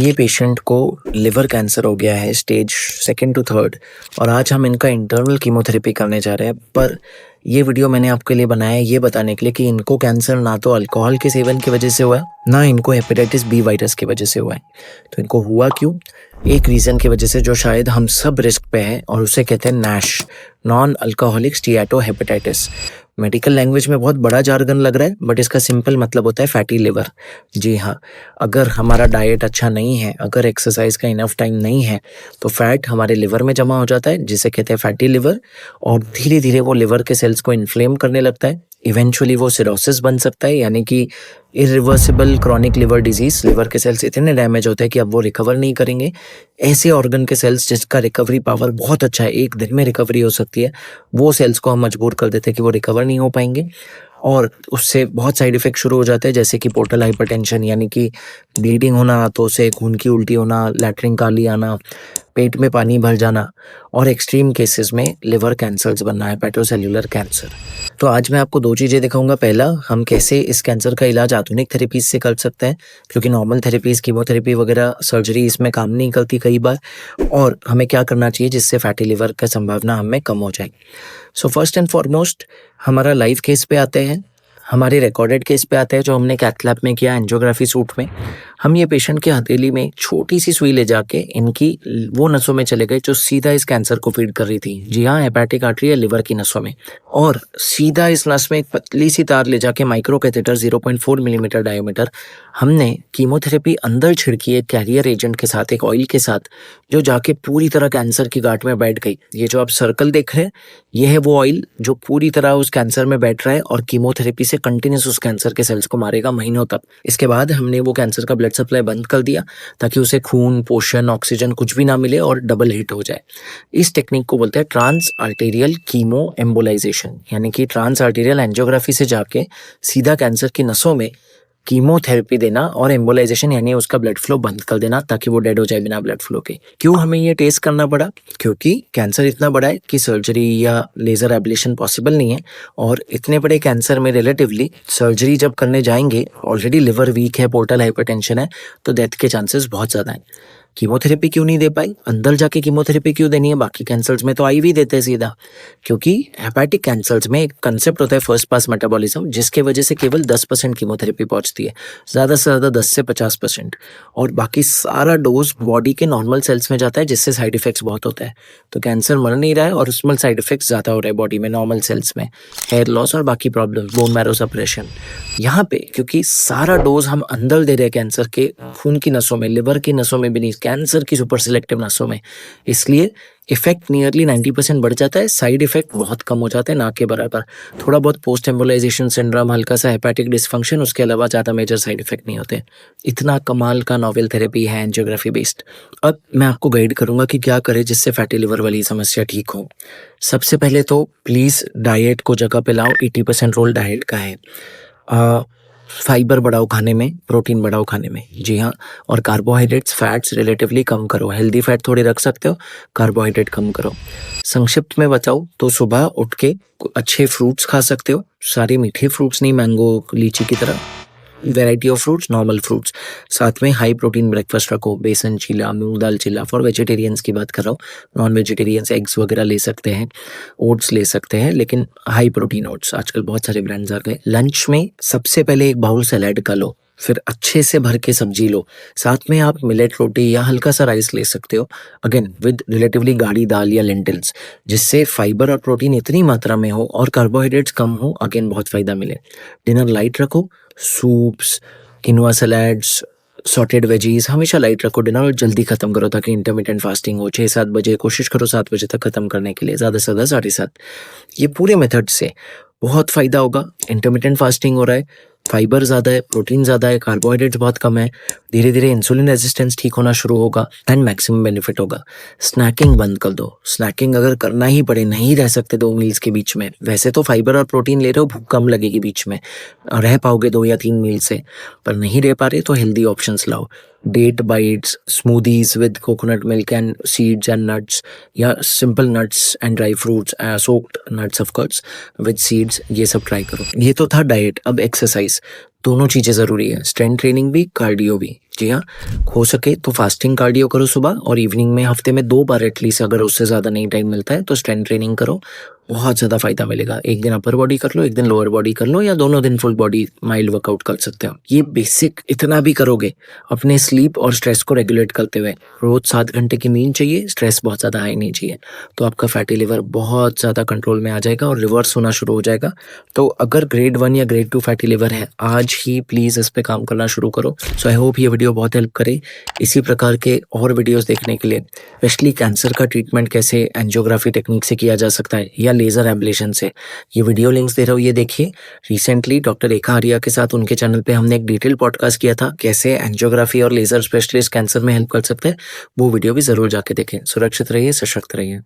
ये पेशेंट को liver cancer हो गया है स्टेज 2 to 3 और आज हम इनका इंटरनल कीमोथेरेपी करने जा रहे हैं। पर ये वीडियो मैंने आपके लिए बनाया है ये बताने के लिए कि इनको कैंसर ना तो अल्कोहल के सेवन की वजह से हुआ है, ना इनको हेपेटाइटिस बी वायरस की वजह से हुआ है। तो इनको हुआ क्यों? एक रीज़न की वजह से जो शायद हम सब रिस्क पे हैं, और उसे कहते हैं NASH, non alcoholic steatohepatitis. Medical language में बहुत बड़ा जार्गन लग रहा है, बट इसका सिंपल मतलब होता है फैटी लिवर। जी हाँ, अगर हमारा डाइट अच्छा नहीं है, अगर एक्सरसाइज का इनफ टाइम नहीं है, तो फैट हमारे लिवर में जमा हो जाता है, जिसे कहते हैं फैटी लिवर। और धीरे धीरे वो लिवर के सेल्स को इन्फ्लेम करने लगता है। इवेंचुअली वो सिरोसिस बन सकता है, यानी कि irreversible chronic liver disease. Liver के सेल्स इतने डैमेज होते हैं कि अब वो रिकवर नहीं करेंगे। ऐसे ऑर्गन के सेल्स जिसका रिकवरी पावर बहुत अच्छा है, एक दिन में रिकवरी हो सकती है, वो सेल्स को हम मजबूर कर देते हैं कि वो रिकवर नहीं हो पाएंगे, और उससे बहुत साइड इफेक्ट शुरू हो जाते हैं, जैसे कि पोर्टल हाइपरटेंशन, यानी कि ब्लीडिंग होना, हाथों से खून की उल्टी होना, लैट्रिन काली आना, पेट में पानी भर जाना, और एक्सट्रीम केसेस में लिवर कैंसर्स बनना, हेपेटोसेल्युलर कैंसर। तो आज मैं आपको दो चीज़ें दिखाऊंगा। पहला, हम कैसे इस कैंसर का इलाज आधुनिक थेरेपीज से कर सकते हैं, क्योंकि नॉर्मल थेरेपीज, कीमोथेरेपी वगैरह, सर्जरी इसमें काम नहीं करती कई बार, और हमें क्या करना चाहिए जिससे फैटी लिवर का संभावना हमें कम हो जाए। सो फर्स्ट एंड फॉरमोस्ट हमारा लाइव केस पे आते हैं, हमारे रिकॉर्डेड केस पे आते हैं जो हमने कैथ लैब में किया, एंजियोग्राफी सूट में। हम ये पेशेंट की हथेली में छोटी सी सुई ले जाके इनकी वो नसों में चले गए जो सीधा इस कैंसर को फीड कर रही थी। जी हाँ, हेपेटिक आर्टरी या लिवर की नसों में, और सीधा इस नस में एक पतली सी तार ले जाके माइक्रो कैथेटर 0.4 मिलीमीटर डायोमीटर हमने कीमोथेरेपी अंदर छिड़की एक कैरियर एजेंट के साथ, एक ऑयल के साथ, जो जाके पूरी तरह कैंसर की गांठ में बैठ गई। ये जो आप सर्कल देख रहे हैं, ये है वो ऑयल जो पूरी तरह उस कैंसर में बैठ रहा है और कीमोथेरेपी से कंटिन्यूस उस कैंसर के सेल्स को मारेगा महीनों तक। इसके बाद हमने वो कैंसर का ब्लड सप्लाई बंद कर दिया ताकि उसे खून, पोषण, ऑक्सीजन कुछ भी ना मिले और डबल हिट हो जाए। इस टेक्निक को बोलते हैं ट्रांस आर्टेरियल कीमो एम्बोलाइजेशन, यानी कि ट्रांस आर्टेरियल एंजियोग्राफी से जाके सीधा कैंसर की नसों में कीमोथेरेपी देना, और एम्बोलाइजेशन यानी उसका ब्लड फ्लो बंद कर देना ताकि वो डेड हो जाए बिना ब्लड फ्लो के। क्यों हमें ये टेस्ट करना पड़ा? क्योंकि कैंसर इतना बड़ा है कि सर्जरी या लेजर एब्लेशन पॉसिबल नहीं है, और इतने बड़े कैंसर में रिलेटिवली सर्जरी जब करने जाएंगे, ऑलरेडी लिवर वीक है, पोर्टल हाइपरटेंशन है, तो डेथ के चांसेस बहुत ज़्यादा हैं। कीमोथेरेपी क्यों नहीं दे पाई? अंदर जाके कीमोथेरेपी क्यों देनी है? बाकी कैंसर्स में तो आईवी देते हैं सीधा। क्योंकि हेपेटिक कैंसर्स में एक कंसेप्ट होता है फर्स्ट पास मेटाबॉलिज्म, जिसके वजह से केवल 10% कीमोथेरेपी पहुंचती है, ज़्यादा से ज़्यादा 10 से 50%, और बाकी सारा डोज बॉडी के नॉर्मल सेल्स में जाता है, जिससे साइड इफेक्ट्स बहुत होता है। तो कैंसर मर नहीं रहा है और उसमें साइड इफेक्ट्स ज़्यादा हो रहे हैं बॉडी में, नॉर्मल सेल्स में हेयर लॉस और बाकी प्रॉब्लम, बोन मैरो सप्रेशन। यहाँ पे क्योंकि सारा डोज हम अंदर दे रहे हैं कैंसर के खून की नसों में, लिवर की नसों में भी नहीं, कैंसर की सुपर सिलेक्टिव नसों में, इसलिए इफेक्ट नियरली 90% बढ़ जाता है, साइड इफेक्ट बहुत कम हो जाते हैं, ना के बराबर। थोड़ा बहुत पोस्ट एम्बोलाइजेशन सिंड्रोम, हल्का सा हेपेटिक डिसफंक्शन, उसके अलावा ज़्यादा मेजर साइड इफेक्ट नहीं होते। इतना कमाल का नोवेल थेरेपी है एंजियोग्राफी बेस्ड। अब मैं आपको गाइड करूंगा कि क्या करें जिससे फैटी लिवर वाली समस्या ठीक हो। सबसे पहले तो प्लीज़ डाइट को जगह पे लाओ। 80% रोल डाइट का है। फाइबर बढ़ाओ खाने में, प्रोटीन बढ़ाओ खाने में। जी हाँ, और कार्बोहाइड्रेट्स, फैट्स रिलेटिवली कम करो। हेल्दी फैट थोड़े रख सकते हो, कार्बोहाइड्रेट कम करो। संक्षिप्त में बताओ तो सुबह उठ के अच्छे फ्रूट्स खा सकते हो, सारे मीठे फ्रूट्स नहीं, मैंगो, लीची की तरह, variety of fruits, normal fruits. साथ में हाई प्रोटीन ब्रेकफास्ट रखो, बेसन चीला, मूंग दाल चीला, फॉर वेजिटेरियंस की बात कर रहा हूँ। नॉन वेजिटेरियंस एग्स वगैरह ले सकते हैं, ओट्स ले सकते हैं, लेकिन हाई प्रोटीन ओट्स, आजकल बहुत सारे ब्रांड्स आ गए। लंच में सबसे पहले एक बाउल सैलेड का लो, फिर अच्छे से भर के सब्जी लो, साथ में आप मिलेट रोटी या हल्का सा राइस ले सकते हो, अगेन विद रिलेटिवली गाढ़ी दाल या लेंटिल्स, जिससे फाइबर और प्रोटीन इतनी मात्रा में हो और कार्बोहाइड्रेट्स कम हो, अगेन बहुत फायदा मिले। डिनर लाइट रखो, सूप्स, किनुआ सलाड्स, सॉटेड वेजीज हमेशा लाइट रखो। डिनर जल्दी खत्म करो ताकि इंटरमिटेंट फास्टिंग हो। 6-7 बजे कोशिश करो 7 बजे तक खत्म करने के लिए, ज़्यादा से ज़्यादा 7:30। ये पूरे मेथड से बहुत फ़ायदा होगा। इंटरमिटेंट फास्टिंग हो रहा है, फाइबर ज़्यादा है, प्रोटीन ज़्यादा है, कार्बोहाइड्रेट्स बहुत कम है, धीरे धीरे इंसुलिन रेजिस्टेंस ठीक होना शुरू होगा, एंड मैक्सिमम बेनिफिट होगा। स्नैकिंग बंद कर दो। स्नैकिंग अगर करना ही पड़े, नहीं रह सकते 2 मील्स के बीच में, वैसे तो फाइबर और प्रोटीन ले रहे हो, भूख कम लगेगी बीच में, रह पाओगे 2 या 3 मील से, पर नहीं रह पा रहे तो हेल्दी ऑप्शंस लाओ। Date bites, smoothies with coconut milk and seeds and nuts, या simple nuts and dry fruits, soaked nuts of course with seeds, ये सब ट्राई करो। ये तो था डाइट। अब एक्सरसाइज। दोनों चीज़ें ज़रूरी है, स्ट्रेंथ ट्रेनिंग भी, कार्डियो भी। जी हाँ, हो सके तो फास्टिंग कार्डियो करो सुबह और इवनिंग में हफ्ते में 2 बार एटलीस्ट, अगर उससे ज़्यादा नहीं टाइम मिलता है तो स्ट्रेंथ ट्रेनिंग करो, बहुत ज़्यादा फ़ायदा मिलेगा। एक दिन अपर बॉडी कर लो, एक दिन लोअर बॉडी कर लो, या दोनों दिन फुल बॉडी माइल्ड वर्कआउट कर सकते हो। ये बेसिक इतना भी करोगे अपने स्लीप और स्ट्रेस को रेगुलेट करते हुए, रोज़ 7 घंटे की नींद चाहिए, स्ट्रेस बहुत ज़्यादा हाई नहीं चाहिए, तो आपका फैटी लिवर बहुत ज़्यादा कंट्रोल में आ जाएगा और रिवर्स होना शुरू हो जाएगा। तो अगर ग्रेड 1 या ग्रेड 2 फैटी लिवर है, आज ही प्लीज़ इस पे काम करना शुरू करो। सो आई होप ये वीडियो बहुत हेल्प करे। इसी प्रकार के और वीडियोस देखने के लिए, स्पेशली कैंसर का ट्रीटमेंट कैसे एंजियोग्राफी टेक्निक से किया जा सकता है या लेज़र एब्लेशन से, ये वीडियो लिंक्स दे रहा हूँ, ये देखिए। रिसेंटली डॉक्टर रेखा आर्या के साथ उनके चैनल पे हमने एक डिटेल पॉडकास्ट किया था, कैसे एंजियोग्राफी और लेज़र स्पेशलिस्ट कैंसर में हेल्प कर सकते हैं। वो वीडियो भी ज़रूर जाके देखें। सुरक्षित रहिए, सशक्त रहिए।